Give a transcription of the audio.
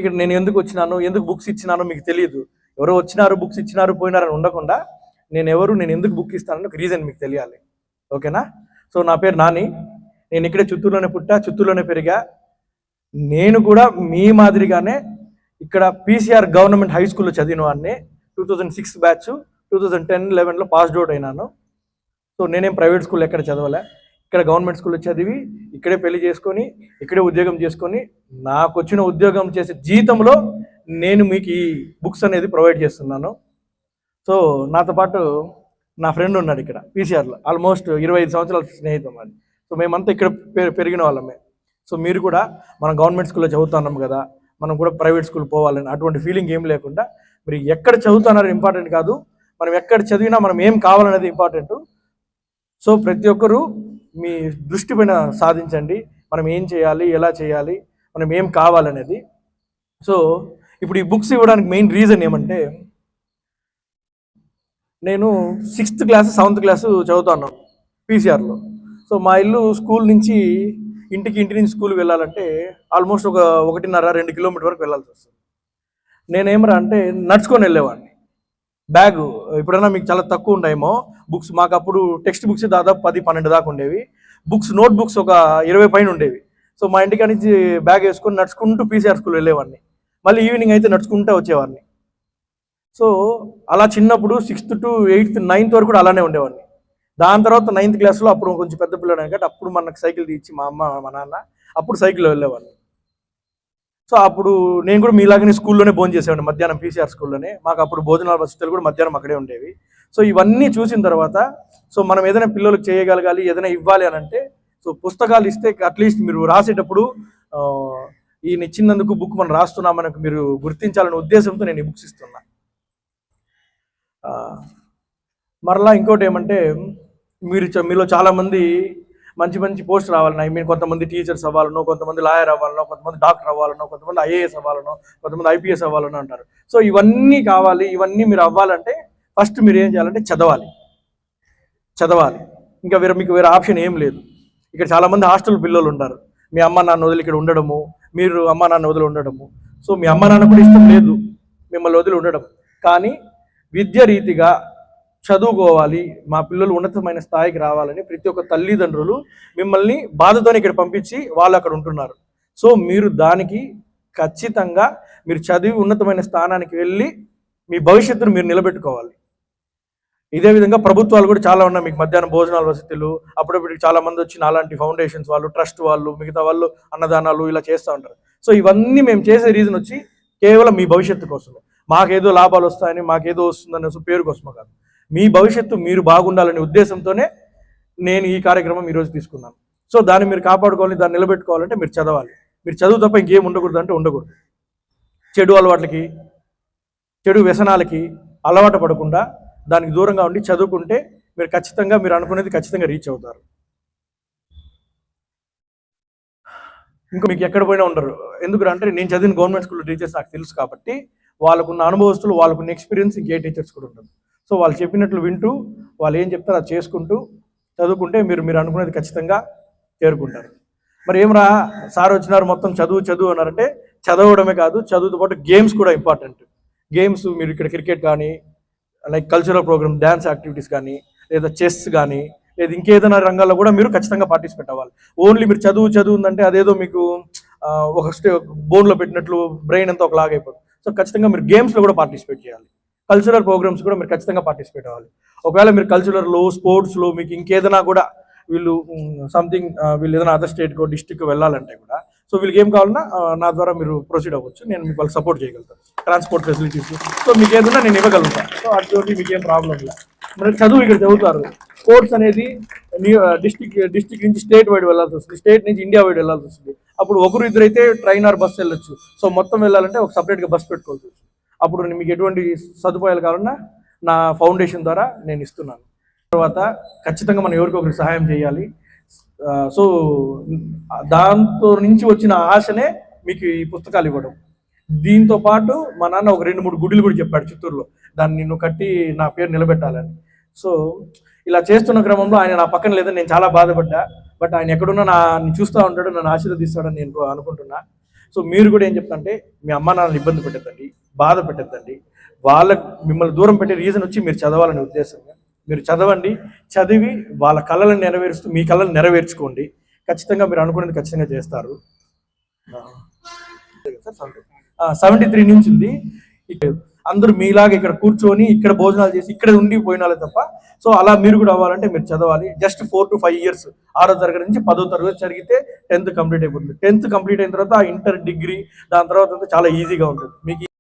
ఇక్కడ నేను ఎందుకు వచ్చినాను, ఎందుకు బుక్స్ ఇచ్చినానో మీకు తెలియదు. ఎవరో వచ్చినారు, బుక్స్ ఇచ్చినారు, పోయినారని ఉండకుండా నేను ఎందుకు బుక్ ఇస్తానని ఒక రీజన్ మీకు తెలియాలి. ఓకేనా? సో నా పేరు నాని. నేను ఇక్కడే చిత్తూరులోనే పుట్టా, చిత్తూరులోనే పెరిగా. నేను కూడా మీ మాదిరిగానే ఇక్కడ పీసీఆర్ గవర్నమెంట్ హై స్కూల్లో చదివిన వాడిని. 2006 బ్యాచ్, 2010-11లో పాస్డ్ అవుట్ అయినాను. సో నేనేం ప్రైవేట్ స్కూల్ ఎక్కడ చదవలే, ఇక్కడ గవర్నమెంట్ స్కూల్లో చదివి ఇక్కడే పెళ్లి చేసుకొని ఇక్కడే ఉద్యోగం చేసుకొని నాకు వచ్చిన ఉద్యోగం చేసే జీతంలో నేను మీకు ఈ బుక్స్ అనేది ప్రొవైడ్ చేస్తున్నాను. సో నాతో పాటు నా ఫ్రెండ్ ఉన్నాడు ఇక్కడ పీసీఆర్లో, ఆల్మోస్ట్ 25 సంవత్సరాల స్నేహితం అది. సో మేమంతా ఇక్కడ పెరిగిన వాళ్ళమే. సో మీరు కూడా మనం గవర్నమెంట్ స్కూల్లో చదువుతున్నాం కదా, మనం కూడా ప్రైవేట్ స్కూల్ పోవాలని అటువంటి ఫీలింగ్ ఏం లేకుండా మీరు ఎక్కడ చదువుతున్నారో ఇంపార్టెంట్ కాదు, మనం ఎక్కడ చదివినా మనం ఏం కావాలనేది ఇంపార్టెంట్. సో ప్రతి ఒక్కరూ మీ దృష్టి పైన సాధించండి, మనం ఏం చేయాలి, ఎలా చేయాలి, మనం ఏం కావాలనేది. సో ఇప్పుడు ఈ బుక్స్ ఇవ్వడానికి మెయిన్ రీజన్ ఏమంటే, నేను 6th క్లాస్ 7th క్లాసు చదువుతాను పీసీఆర్లో. సో మా ఇల్లు స్కూల్ నుంచి ఇంటి నుంచి స్కూల్కి వెళ్ళాలంటే ఆల్మోస్ట్ ఒక 1.5-2 కిలోమీటర్ వరకు వెళ్ళాల్సి వస్తుంది. నేనేమరా అంటే నడుచుకొని వెళ్ళేవాడిని. బ్యాగ్ ఇప్పుడైనా మీకు చాలా తక్కువ ఉంటాయేమో బుక్స్, మాకు అప్పుడు టెక్స్ట్ బుక్స్ దాదాపు 10-12 దాకా ఉండేవి, బుక్స్ నోట్ బుక్స్ ఒక 20 పైన ఉండేవి. సో మా ఇంటికి నుంచి బ్యాగ్ వేసుకొని నడుచుకుంటూ పీసీఆర్ స్కూల్ వెళ్ళేవాడిని, మళ్ళీ ఈవినింగ్ అయితే నడుచుకుంటూ వచ్చేవాడిని. సో అలా చిన్నప్పుడు 6th to 8th 9th వరకు కూడా అలానే ఉండేవాడిని. దాని తర్వాత 9th క్లాస్లో అప్పుడు కొంచెం పెద్ద పిల్లడు కాబట్టి అప్పుడు మనకు సైకిల్ తీసి మా అమ్మ మా నాన్న అప్పుడు సైకిల్లో వెళ్ళేవాడిని. సో అప్పుడు నేను కూడా మీలాగనే స్కూల్లోనే భోజనం చేసేవాడిని, మధ్యాహ్నం పీసీఆర్ స్కూల్లోనే. మాకు అప్పుడు భోజనాల వసతులు కూడా మధ్యాహ్నం అక్కడే ఉండేవి. సో ఇవన్నీ చూసిన తర్వాత సో మనం ఏదైనా పిల్లలకు చేయగలగాలి, ఏదైనా ఇవ్వాలి అని అంటే సో పుస్తకాలు ఇస్తే అట్లీస్ట్ మీరు రాసేటప్పుడు ఈయన ఇచ్చినందుకు బుక్ మనం రాస్తున్నాం మనకు మీరు గుర్తించాలనే ఉద్దేశంతో నేను ఈ బుక్స్ ఇస్తున్నా. మరలా ఇంకోటి ఏమంటే, మీలో చాలామంది మంచి పోస్ట్ రావాలన్నా, మీరు కొంతమంది టీచర్స్ అవ్వాలనో, కొంతమంది లాయర్ అవ్వాలనో, కొంతమంది డాక్టర్ అవ్వాలనో, కొంతమంది ఐఏఎస్ అవ్వాలనో, కొంతమంది ఐపీఎస్ అవ్వాలనో అంటారు. సో ఇవన్నీ కావాలి, ఇవన్నీ మీరు అవ్వాలంటే ఫస్ట్ మీరు ఏం చేయాలంటే చదవాలి. ఇంకా మీకు వేరే ఆప్షన్ ఏం లేదు. ఇక్కడ చాలామంది హాస్టల్ పిల్లలు ఉంటారు, మీ అమ్మ నాన్న వదిలి ఇక్కడ ఉండడము, మీరు అమ్మ నాన్న వదిలి ఉండడము. సో మీ అమ్మ నాన్న కూడా ఇష్టం లేదు మిమ్మల్ని వదిలి ఉండడం, కానీ విద్య రీతిగా చదువుకోవాలి, మా పిల్లలు ఉన్నతమైన స్థాయికి రావాలని ప్రతి ఒక్క తల్లిదండ్రులు మిమ్మల్ని బాధతోనే ఇక్కడ పంపించి వాళ్ళు అక్కడ ఉంటున్నారు. సో మీరు దానికి ఖచ్చితంగా మీరు చదివి ఉన్నతమైన స్థానానికి వెళ్ళి మీ భవిష్యత్తును మీరు నిలబెట్టుకోవాలి. ఇదే విధంగా ప్రభుత్వాలు కూడా చాలా ఉన్నాయి, మీకు మధ్యాహ్నం భోజనాల వసతులు, అప్పుడప్పుడు చాలా మంది వచ్చి అలాంటి ఫౌండేషన్స్ వాళ్ళు, ట్రస్ట్ వాళ్ళు, మిగతా వాళ్ళు అన్నదానాలు ఇలా చేస్తూ ఉంటారు. సో ఇవన్నీ మేము చేసే రీజన్ వచ్చి కేవలం మీ భవిష్యత్తు కోసమే. మాకేదో లాభాలు వస్తాయని, మాకేదో వస్తుందనే పేరు కోసమే కాదు, మీ భవిష్యత్తు మీరు బాగుండాలనే ఉద్దేశంతోనే నేను ఈ కార్యక్రమం ఈరోజు తీసుకున్నాను. సో దాన్ని మీరు కాపాడుకోవాలి, దాన్ని నిలబెట్టుకోవాలంటే మీరు చదవాలి. మీరు చదువు తప్ప ఇంకేం ఉండకూడదు అంటే ఉండకూడదు. చెడు అలవాట్లకి, చెడు వ్యసనాలకి అలవాటు పడకుండా దానికి దూరంగా ఉండి చదువుకుంటే మీరు ఖచ్చితంగా మీరు అనుకునేది ఖచ్చితంగా రీచ్ అవుతారు. ఇంకా మీకు ఎక్కడ పోయినా ఉండరు. ఎందుకంటే నేను చదివిన గవర్నమెంట్ స్కూల్ టీచర్స్ నాకు తెలుసు కాబట్టి, వాళ్ళకున్న అనుభవస్తులు, వాళ్ళకున్న ఎక్స్పీరియన్స్ ఇంకే టీచర్స్ కూడా ఉంటుంది. సో వాళ్ళు చెప్పినట్లు వింటూ వాళ్ళు ఏం చెప్తారో అది చేసుకుంటూ చదువుకుంటే మీరు అనుకునేది ఖచ్చితంగా చేరుకుంటారు. మరి ఏమరా సార్ వచ్చినారు మొత్తం చదువు అన్నారంటే, చదవడమే కాదు, చదువుతో పాటు గేమ్స్ కూడా ఇంపార్టెంట్. గేమ్స్ మీరు ఇక్కడ క్రికెట్ కానీ, like cultural programme, dance activities కానీ, లేదా చెస్ కానీ, లేదా ఇంకేదైనా రంగాల్లో కూడా మీరు ఖచ్చితంగా పార్టిసిపేట్ అవ్వాలి. ఓన్లీ మీరు చదువు ఉందంటే అదేదో మీకు ఒక బోన్లో పెట్టినట్లు బ్రెయిన్ అంతా ఒకలాగా అయిపోతుంది. సో ఖచ్చితంగా మీరు గేమ్స్లో కూడా పార్టిసిపేట్ చేయాలి. కల్చరల్ ప్రోగ్రామ్స్ కూడా మీరు ఖచ్చితంగా పార్టిసిపేట్ అవ్వాలి. ఒకవేళ మీరు కల్చరల్లో, స్పోర్ట్స్లో మీకు ఇంకేదైనా కూడా వీళ్ళు ఏదైనా అదర్ స్టేట్కో డిస్ట్రిక్ట్కో వెళ్ళాలంటే కూడా సో వీళ్ళకి ఏం కావాలన్నా నా ద్వారా మీరు ప్రొసీడ్ అవ్వచ్చు, నేను మీకు వాళ్ళకి సపోర్ట్ చేయగలుగుతాను, ట్రాన్స్పోర్ట్ ఫెసిలిటీస్. సో మీకు ఏదైనా నేను ఇవ్వగలుగుతాను. సో అటువంటి మీకు ఏం ప్రాబ్లం లేదు. మరి చదువు ఇక్కడ చదువుతారు. స్పోర్ట్స్ అనేది డిస్ట్రిక్ట్ నుంచి స్టేట్ వైడ్ వెళ్ళాల్సి వస్తుంది, స్టేట్ నుంచి ఇండియా వైడ్ వెళ్ళాల్సి వస్తుంది. అప్పుడు ఒకరు ఇద్దరు అయితే ట్రైన్ ఆర్ బస్సు వెళ్ళొచ్చు. సో మొత్తం వెళ్ళాలంటే ఒక సపరేట్గా బస్ పెట్టుకోవాల్సి వస్తుంది. అప్పుడు మీకు ఎటువంటి సదుపాయాలు కావాలన్నా నా ఫౌండేషన్ ద్వారా నేను ఇస్తున్నాను. తర్వాత ఖచ్చితంగా మనం ఎవరికొకరికి సహాయం చేయాలి. సో దాంతో నుంచి వచ్చిన ఆశనే మీకు ఈ పుస్తకాలు ఇవ్వడం. దీంతో పాటు మా నాన్న ఒక 2-3 గుడులు కూడా చెప్పాడు చిత్తూరులో, దాన్ని నిన్ను కట్టి నా పేరు నిలబెట్టాలని. సో ఇలా చేస్తున్న క్రమంలో ఆయన నా పక్కన లేదని నేను చాలా బాధపడ్డా. బట్ ఆయన ఎక్కడున్నా నన్ను చూస్తూ ఉంటాడు, నన్ను ఆశీర్వదిస్తాడని నేను అనుకుంటున్నా. సో మీరు కూడా ఏం చెప్తా అంటే మీ అమ్మ నాన్నని ఇబ్బంది పెట్టద్దండి, బాధ పెట్టద్దండి. వాళ్ళకి మిమ్మల్ని దూరం పెట్టే రీజన్ వచ్చి మీరు చదవాలనే ఉద్దేశంగా మీరు చదవండి. చదివి వాళ్ళ కళలను నెరవేరుస్తూ మీ కళలను నెరవేర్చుకోండి. ఖచ్చితంగా మీరు అనుకునేది ఖచ్చితంగా చేస్తారు. 73 నుంచి ఉంది. అందరూ మీలాగా ఇక్కడ కూర్చొని ఇక్కడ భోజనాలు చేసి ఇక్కడ ఉండి పోయినాలే తప్ప. సో అలా మీరు కూడా అవ్వాలంటే మీరు చదవాలి. జస్ట్ 4 to 5 years, 6వ తరగతి నుంచి 10వ తరగతి చదివితే 10th కంప్లీట్ అయిపోతుంది. 10th కంప్లీట్ అయిన తర్వాత ఇంటర్, డిగ్రీ, దాని తర్వాత చాలా ఈజీగా ఉంటుంది మీకు.